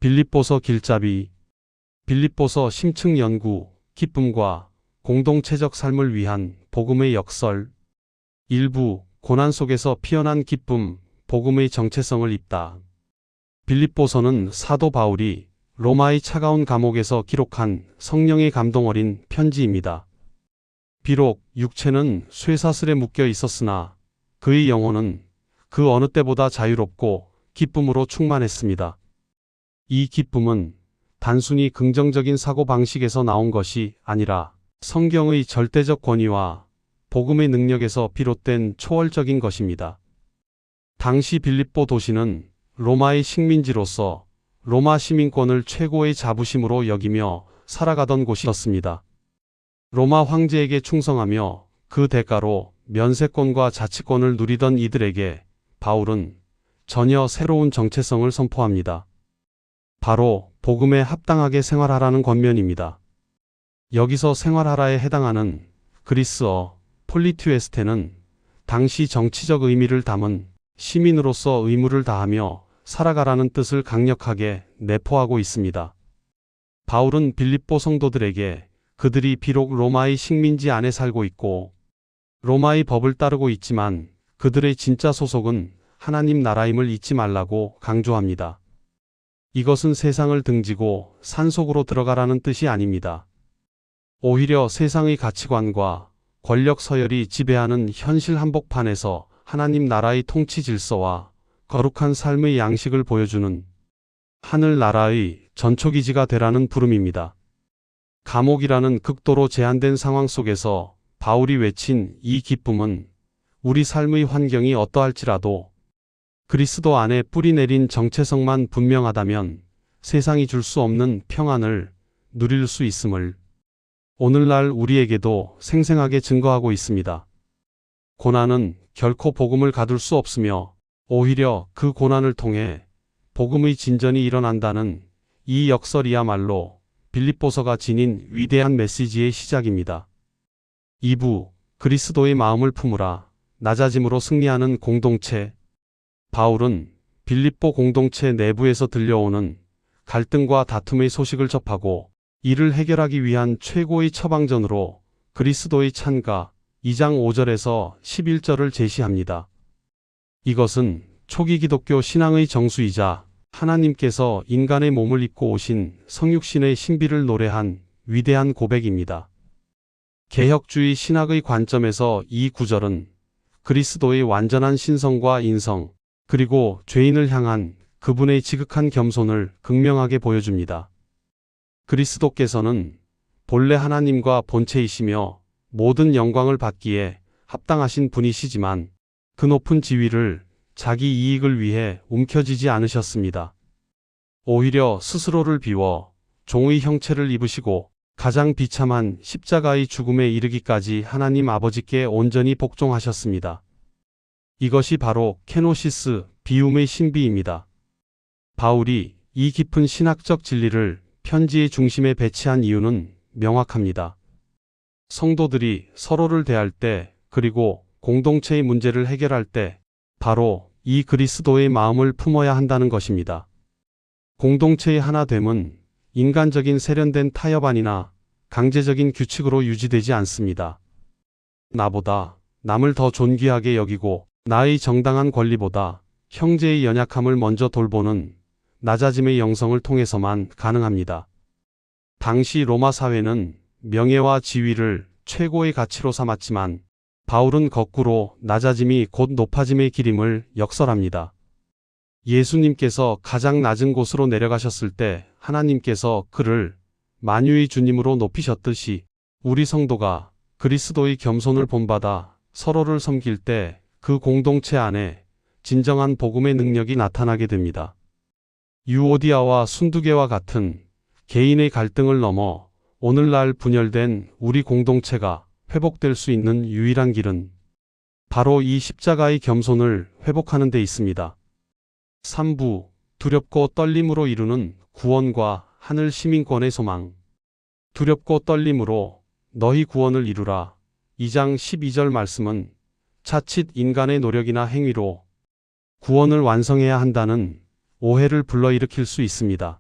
빌립보서 길잡이. 빌립보서 심층 연구, 기쁨과 공동체적 삶을 위한 복음의 역설. 일부, 고난 속에서 피어난 기쁨, 복음의 정체성을 입다. 빌립보서는 사도 바울이 로마의 차가운 감옥에서 기록한 성령의 감동 어린 편지입니다. 비록 육체는 쇠사슬에 묶여 있었으나 그의 영혼은 그 어느 때보다 자유롭고 기쁨으로 충만했습니다. 이 기쁨은 단순히 긍정적인 사고방식에서 나온 것이 아니라 성경의 절대적 권위와 복음의 능력에서 비롯된 초월적인 것입니다. 당시 빌립보 도시는 로마의 식민지로서 로마 시민권을 최고의 자부심으로 여기며 살아가던 곳이었습니다. 로마 황제에게 충성하며 그 대가로 면세권과 자치권을 누리던 이들에게 바울은 전혀 새로운 정체성을 선포합니다. 바로 복음에 합당하게 생활하라는 권면입니다. 여기서 생활하라에 해당하는 그리스어 폴리티에스테는 당시 정치적 의미를 담은 시민으로서 의무를 다하며 살아가라는 뜻을 강력하게 내포하고 있습니다. 바울은 빌립보 성도들에게 그들이 비록 로마의 식민지 안에 살고 있고 로마의 법을 따르고 있지만 그들의 진짜 소속은 하나님 나라임을 잊지 말라고 강조합니다. 이것은 세상을 등지고 산속으로 들어가라는 뜻이 아닙니다. 오히려 세상의 가치관과 권력 서열이 지배하는 현실 한복판에서 하나님 나라의 통치 질서와 거룩한 삶의 양식을 보여주는 하늘나라의 전초기지가 되라는 부름입니다. 감옥이라는 극도로 제한된 상황 속에서 바울이 외친 이 기쁨은 우리 삶의 환경이 어떠할지라도 그리스도 안에 뿌리 내린 정체성만 분명하다면 세상이 줄 수 없는 평안을 누릴 수 있음을 오늘날 우리에게도 생생하게 증거하고 있습니다. 고난은 결코 복음을 가둘 수 없으며 오히려 그 고난을 통해 복음의 진전이 일어난다는 이 역설이야말로 빌립보서가 지닌 위대한 메시지의 시작입니다. 2부, 그리스도의 마음을 품으라, 낮아짐으로 승리하는 공동체. 바울은 빌립보 공동체 내부에서 들려오는 갈등과 다툼의 소식을 접하고 이를 해결하기 위한 최고의 처방전으로 그리스도의 찬가 2장 5절에서 11절을 제시합니다. 이것은 초기 기독교 신앙의 정수이자 하나님께서 인간의 몸을 입고 오신 성육신의 신비를 노래한 위대한 고백입니다. 개혁주의 신학의 관점에서 이 구절은 그리스도의 완전한 신성과 인성, 그리고 죄인을 향한 그분의 지극한 겸손을 극명하게 보여줍니다. 그리스도께서는 본래 하나님과 본체이시며 모든 영광을 받기에 합당하신 분이시지만 그 높은 지위를 자기 이익을 위해 움켜쥐지 않으셨습니다. 오히려 스스로를 비워 종의 형체를 입으시고 가장 비참한 십자가의 죽음에 이르기까지 하나님 아버지께 온전히 복종하셨습니다. 이것이 바로 케노시스, 비움의 신비입니다. 바울이 이 깊은 신학적 진리를 편지의 중심에 배치한 이유는 명확합니다. 성도들이 서로를 대할 때 그리고 공동체의 문제를 해결할 때 바로 이 그리스도의 마음을 품어야 한다는 것입니다. 공동체의 하나됨은 인간적인 세련된 타협안이나 강제적인 규칙으로 유지되지 않습니다. 나보다 남을 더 존귀하게 여기고 나의 정당한 권리보다 형제의 연약함을 먼저 돌보는 낮아짐의 영성을 통해서만 가능합니다. 당시 로마 사회는 명예와 지위를 최고의 가치로 삼았지만 바울은 거꾸로 낮아짐이 곧 높아짐의 길임을 역설합니다. 예수님께서 가장 낮은 곳으로 내려가셨을 때 하나님께서 그를 만유의 주님으로 높이셨듯이 우리 성도가 그리스도의 겸손을 본받아 서로를 섬길 때 그 공동체 안에 진정한 복음의 능력이 나타나게 됩니다. 유오디아와 순두계와 같은 개인의 갈등을 넘어 오늘날 분열된 우리 공동체가 회복될 수 있는 유일한 길은 바로 이 십자가의 겸손을 회복하는 데 있습니다. 3부, 두렵고 떨림으로 이루는 구원과 하늘 시민권의 소망. 두렵고 떨림으로 너희 구원을 이루라. 2장 12절 말씀은 자칫 인간의 노력이나 행위로 구원을 완성해야 한다는 오해를 불러일으킬 수 있습니다.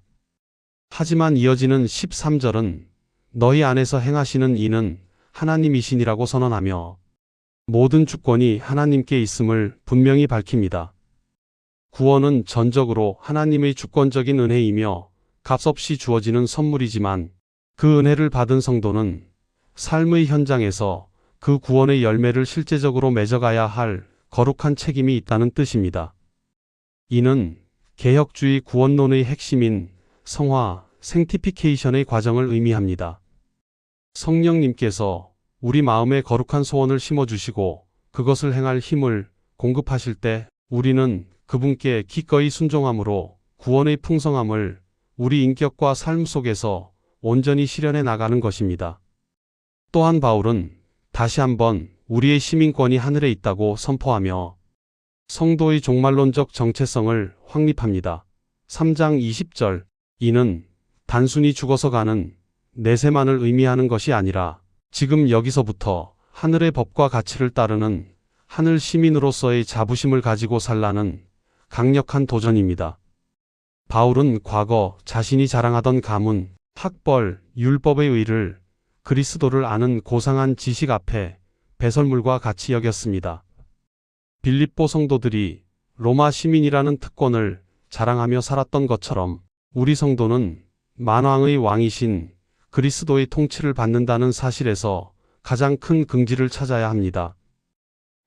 하지만 이어지는 13절은 너희 안에서 행하시는 이는 하나님이시니라고 선언하며 모든 주권이 하나님께 있음을 분명히 밝힙니다. 구원은 전적으로 하나님의 주권적인 은혜이며 값없이 주어지는 선물이지만 그 은혜를 받은 성도는 삶의 현장에서 그 구원의 열매를 실제적으로 맺어가야 할 거룩한 책임이 있다는 뜻입니다. 이는 개혁주의 구원론의 핵심인 성화, 생티피케이션의 과정을 의미합니다. 성령님께서 우리 마음에 거룩한 소원을 심어주시고 그것을 행할 힘을 공급하실 때 우리는 그분께 기꺼이 순종함으로 구원의 풍성함을 우리 인격과 삶 속에서 온전히 실현해 나가는 것입니다. 또한 바울은 다시 한번 우리의 시민권이 하늘에 있다고 선포하며 성도의 종말론적 정체성을 확립합니다. 3장 20절 이는 단순히 죽어서 가는 내세만을 의미하는 것이 아니라 지금 여기서부터 하늘의 법과 가치를 따르는 하늘 시민으로서의 자부심을 가지고 살라는 강력한 도전입니다. 바울은 과거 자신이 자랑하던 가문, 학벌, 율법의 의를 그리스도를 아는 고상한 지식 앞에 배설물과 같이 여겼습니다. 빌립보 성도들이 로마 시민이라는 특권을 자랑하며 살았던 것처럼 우리 성도는 만왕의 왕이신 그리스도의 통치를 받는다는 사실에서 가장 큰 긍지를 찾아야 합니다.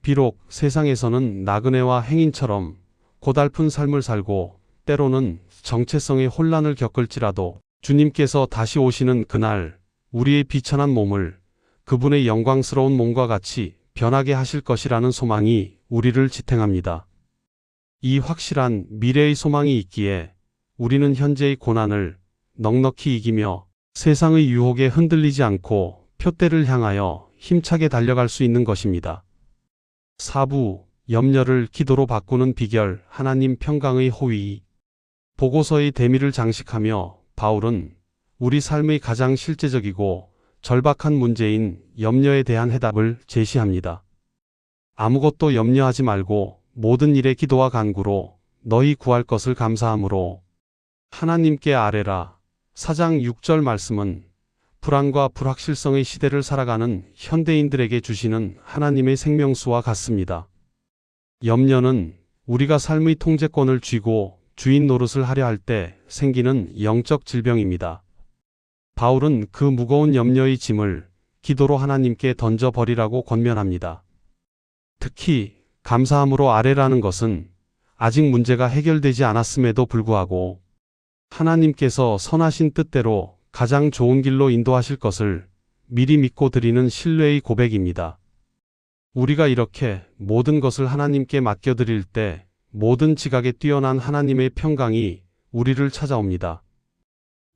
비록 세상에서는 나그네와 행인처럼 고달픈 삶을 살고 때로는 정체성의 혼란을 겪을지라도 주님께서 다시 오시는 그날 우리의 비천한 몸을 그분의 영광스러운 몸과 같이 변하게 하실 것이라는 소망이 우리를 지탱합니다. 이 확실한 미래의 소망이 있기에 우리는 현재의 고난을 넉넉히 이기며 세상의 유혹에 흔들리지 않고 표대를 향하여 힘차게 달려갈 수 있는 것입니다. 4부 염려를 기도로 바꾸는 비결 하나님 평강의 호의 보고서의 대미를 장식하며 바울은 우리 삶의 가장 실제적이고 절박한 문제인 염려에 대한 해답을 제시합니다. 아무것도 염려하지 말고 모든 일에 기도와 간구로 너희 구할 것을 감사함으로 하나님께 아뢰라. 4장 6절 말씀은 불안과 불확실성의 시대를 살아가는 현대인들에게 주시는 하나님의 생명수와 같습니다. 염려는 우리가 삶의 통제권을 쥐고 주인 노릇을 하려 할 때 생기는 영적 질병입니다. 바울은 그 무거운 염려의 짐을 기도로 하나님께 던져버리라고 권면합니다. 특히 감사함으로 아뢰라는 것은 아직 문제가 해결되지 않았음에도 불구하고 하나님께서 선하신 뜻대로 가장 좋은 길로 인도하실 것을 미리 믿고 드리는 신뢰의 고백입니다. 우리가 이렇게 모든 것을 하나님께 맡겨드릴 때 모든 지각에 뛰어난 하나님의 평강이 우리를 찾아옵니다.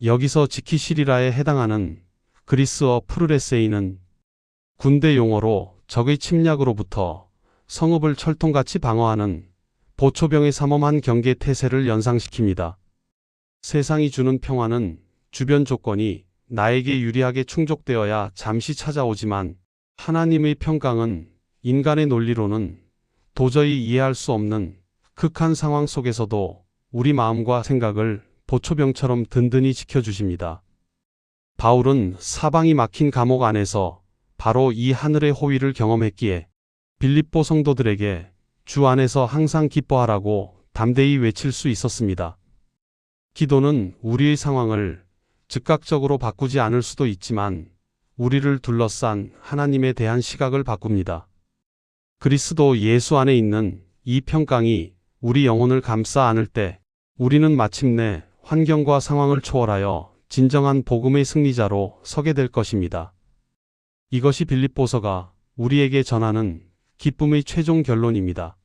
여기서 지키시리라에 해당하는 그리스어 프루레세이는 군대 용어로 적의 침략으로부터 성읍을 철통같이 방어하는 보초병의 삼엄한 경계 태세를 연상시킵니다. 세상이 주는 평화는 주변 조건이 나에게 유리하게 충족되어야 잠시 찾아오지만 하나님의 평강은 인간의 논리로는 도저히 이해할 수 없는 극한 상황 속에서도 우리 마음과 생각을 보초병처럼 든든히 지켜주십니다. 바울은 사방이 막힌 감옥 안에서 바로 이 하늘의 호의를 경험했기에 빌립보 성도들에게 주 안에서 항상 기뻐하라고 담대히 외칠 수 있었습니다. 기도는 우리의 상황을 즉각적으로 바꾸지 않을 수도 있지만 우리를 둘러싼 하나님에 대한 시각을 바꿉니다. 그리스도 예수 안에 있는 이 평강이 우리 영혼을 감싸 안을 때 우리는 마침내 환경과 상황을 초월하여 진정한 복음의 승리자로 서게 될 것입니다. 이것이 빌립보서가 우리에게 전하는 기쁨의 최종 결론입니다.